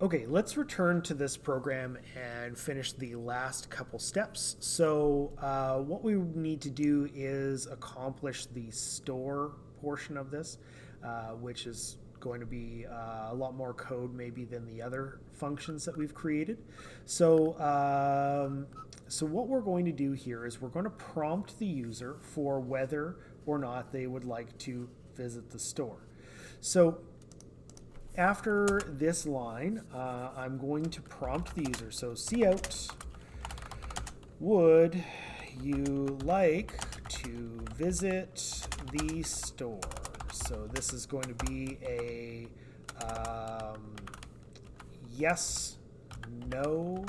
Okay, let's return to this program and finish the last couple steps. So what we need to do is accomplish the store portion of this, which is going to be a lot more code maybe than the other functions that we've created. So what we're going to do here is we're going to prompt the user for whether or not they would like to visit the store. So after this line, I'm going to prompt the user. So cout, would you like to visit the store? So this is going to be a yes, no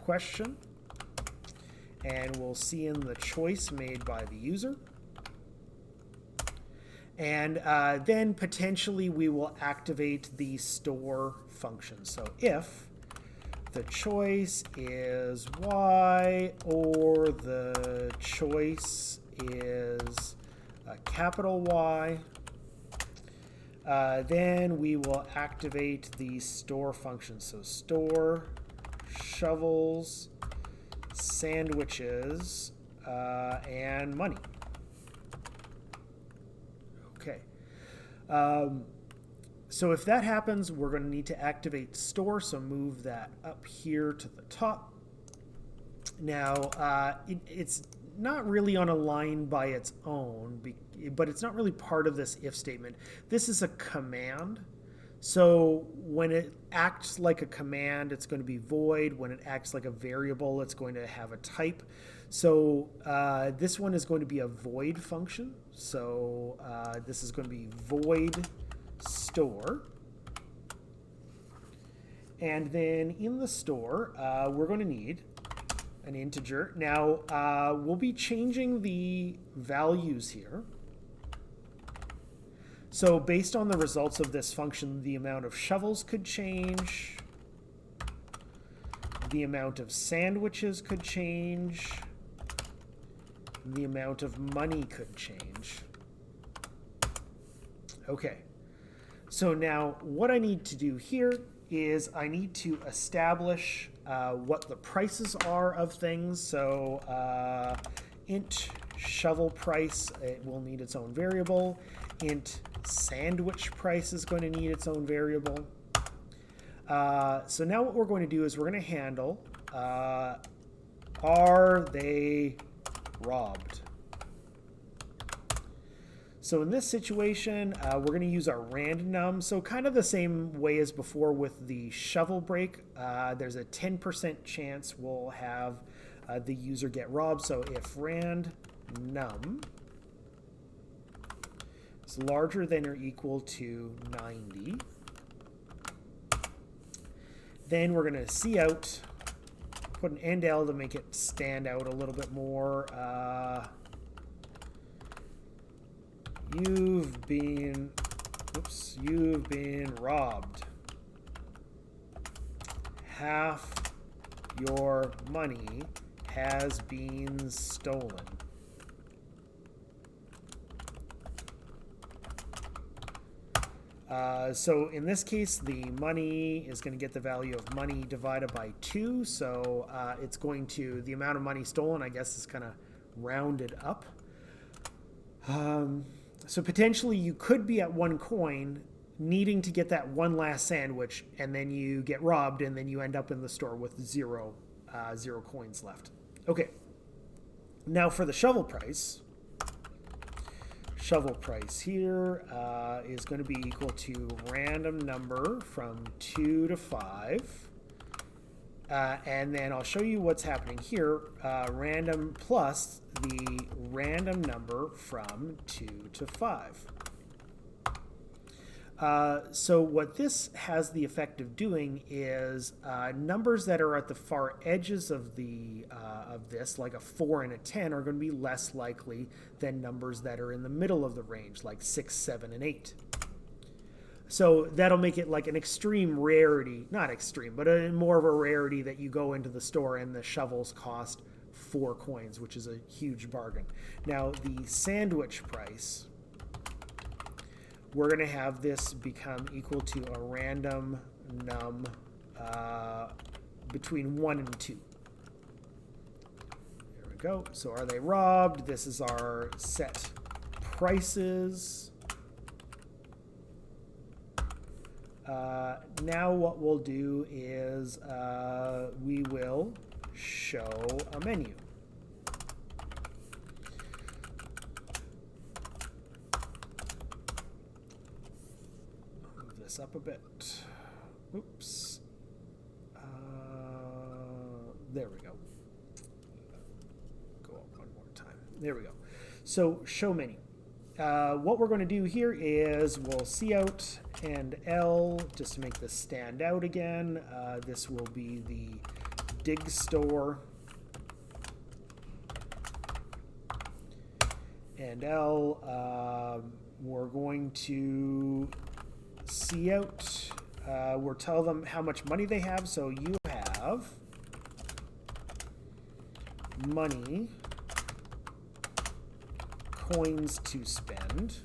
question. And we'll see in the choice made by the user. And then potentially we will activate the store function. So if the choice is Y or the choice is a capital Y, then we will activate the store function. So store shovels, sandwiches, and money. Okay. So if that happens, we're going to need to activate store. So move that up here to the top. Now, it's not really on a line by its own, but it's not really part of this if statement. This is a command. So when it acts like a command, it's going to be void. When it acts like a variable, it's going to have a type. So this one is going to be a void function. So this is going to be void store. And then in the store, we're going to need an integer. Now, we'll be changing the values here. So based on the results of this function, the amount of shovels could change. The amount of sandwiches could change. The amount of money could change. Okay. So now what I need to do here is I need to establish what the prices are of things. So int shovel price, it will need its own variable. Int sandwich price is going to need its own variable. So now what we're going to do is we're going to handle are they robbed? So in this situation, we're going to use our random. So kind of the same way as before with the shovel break. There's a 10% chance we'll have the user get robbed. So if rand num is larger than or equal to 90, then we're going to cout, put an end L to make it stand out a little bit more. You've been robbed. Half your money has been stolen. So in this case, the money is going to get the value of money divided by 2. So it's going to, the amount of money stolen, I guess, is kind of rounded up. So potentially you could be at 1 coin needing to get that one last sandwich, and then you get robbed, and then you end up in the store with zero coins left. Okay. Now for the shovel price here is going to be equal to random number from 2 to 5. And then I'll show you what's happening here. Random plus the random number from 2 to 5. So what this has the effect of doing is numbers that are at the far edges of this, like a 4 and a 10, are going to be less likely than numbers that are in the middle of the range, like 6, 7, and 8. So that'll make it like an extreme rarity, not extreme, but more of a rarity that you go into the store and the shovels cost 4 coins, which is a huge bargain. Now the sandwich price, we're going to have this become equal to a random num between 1 and 2. There we go. So are they robbed? This is our set prices. Now what we'll do is we will show a menu. Move this up a bit. Oops. There we go. Go up one more time. There we go. So show menu. What we're going to do here is we'll cout and L just to make this stand out again. This will be the dig store. And L, we're going to cout. We'll tell them how much money they have. So you have money, coins to spend.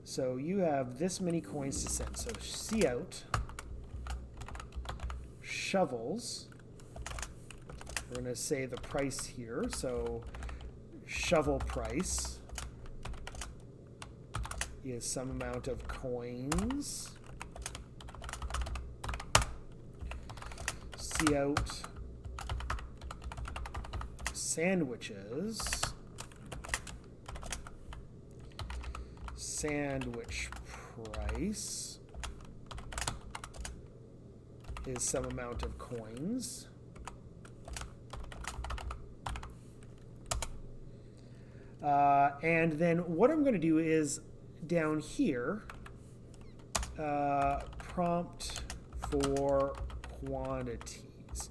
So you have this many coins to send. So cout shovels. We're going to say the price here. So shovel price is some amount of coins. Cout sandwiches. Sandwich price is some amount of coins. And then what I'm going to do is down here, prompt for quantities.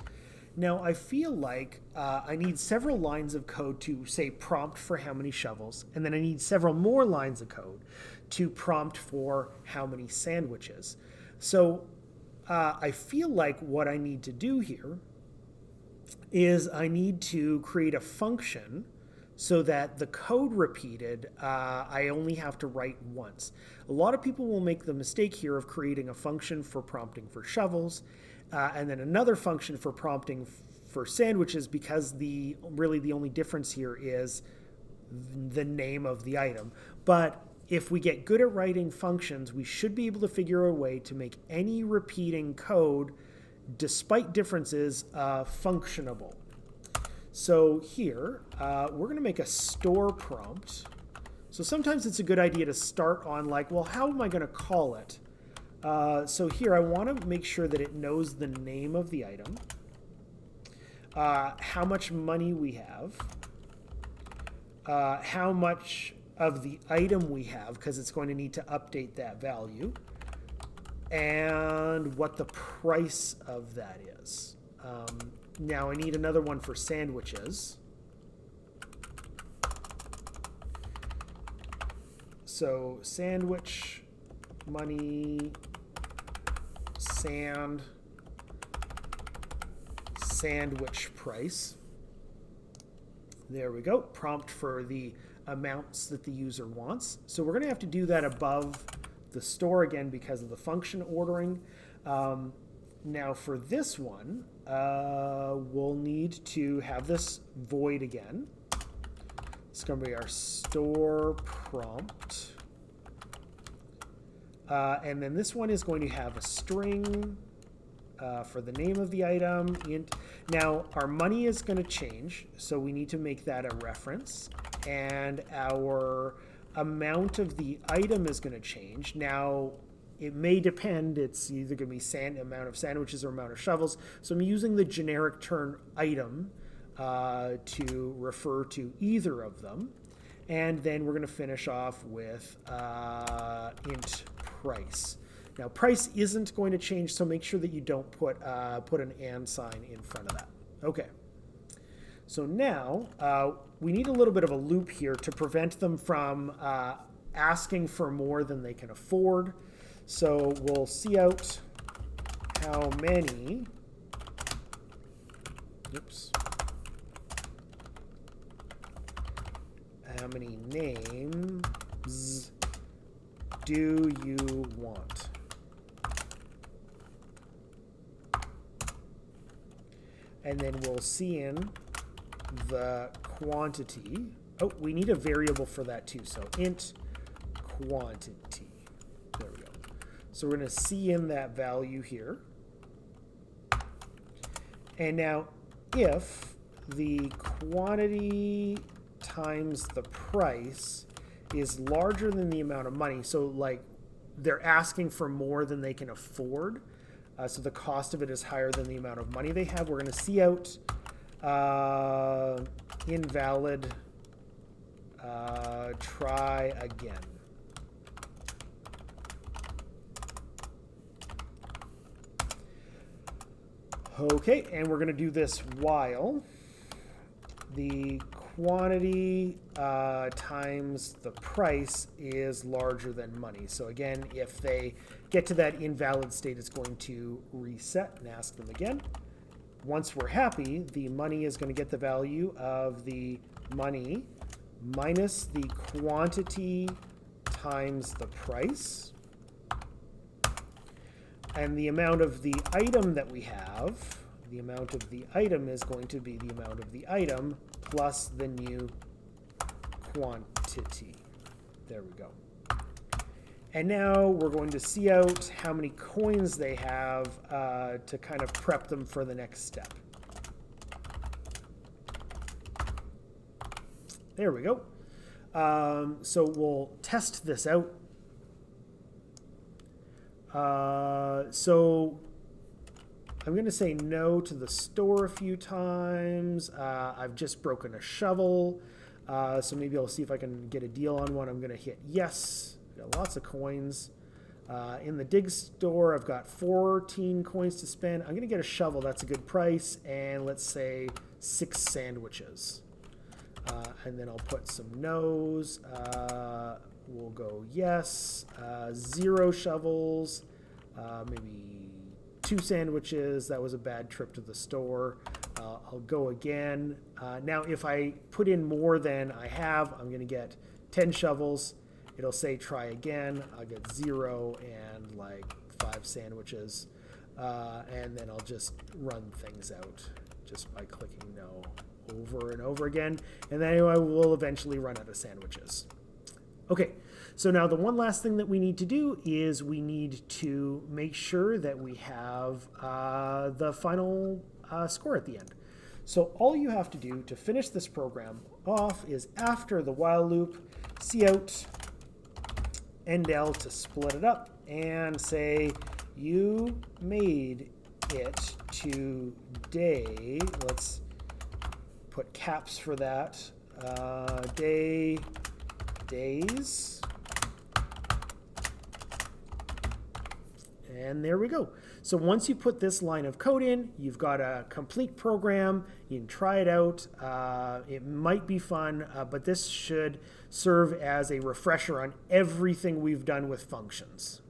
Now I feel like I need several lines of code to say prompt for how many shovels, and then I need several more lines of code to prompt for how many sandwiches. So I feel like what I need to do here is I need to create a function so that the code repeated, I only have to write once. A lot of people will make the mistake here of creating a function for prompting for shovels, and then another function for prompting for sandwiches, because really the only difference here is the name of the item. But if we get good at writing functions, we should be able to figure a way to make any repeating code, despite differences, functionable. So here, we're going to make a store prompt. So sometimes it's a good idea to start on like, well, how am I going to call it? So here I want to make sure that it knows the name of the item, how much money we have, how much of the item we have, because it's going to need to update that value, and what the price of that is. Now I need another one for sandwiches. So sandwich, money, sandwich price. There we go. Prompt for the amounts that the user wants. So we're going to have to do that above the store again because of the function ordering. Now for this one, we'll need to have this void again. It's going to be our store prompt. And then this one is going to have a string for the name of the item. Now our money is going to change, so we need to make that a reference. And our amount of the item is going to change. Now it may depend. It's either going to be amount of sandwiches or amount of shovels. So I'm using the generic term item to refer to either of them. And then we're going to finish off with int price. Now price isn't going to change, so make sure that you don't put an and sign in front of that. Okay. So now we need a little bit of a loop here to prevent them from asking for more than they can afford. So we'll cout how many, how many names do you want? And then we'll see in the quantity. Oh, we need a variable for that too. So int quantity. There we go. So we're going to see in that value here. And now if the quantity times the price is larger than the amount of money, so like they're asking for more than they can afford, so the cost of it is higher than the amount of money they have, we're going to see out invalid, try again. Okay, and we're going to do this while the quantity times the price is larger than money. So again, if they get to that invalid state, it's going to reset and ask them again. Once we're happy, the money is going to get the value of the money minus the quantity times the price. And the amount of the item that we have, the amount of the item is going to be the amount of the item plus the new quantity. There we go. And now we're going to see out how many coins they have to kind of prep them for the next step. There we go. So we'll test this out. So I'm going to say no to the store a few times. I've just broken a shovel. So maybe I'll see if I can get a deal on one. I'm going to hit yes. Got lots of coins. In the dig store, I've got 14 coins to spend. I'm going to get a shovel. That's a good price. And let's say 6 sandwiches. And then I'll put some no's. We'll go yes. 0 shovels. Maybe 2 sandwiches. That was a bad trip to the store. I'll go again. Now, if I put in more than I have, I'm going to get 10 shovels. It'll say try again. I'll get 0 and like 5 sandwiches. And then I'll just run things out just by clicking no over and over again. And then I will eventually run out of sandwiches. Okay, so now the one last thing that we need to do is we need to make sure that we have the final score at the end. So all you have to do to finish this program off is after the while loop, cout endl to split it up and say you made it today. Let's put caps for that. Days. And there we go. So once you put this line of code in, you've got a complete program. You can try it out. It might be fun, but this should serve as a refresher on everything we've done with functions.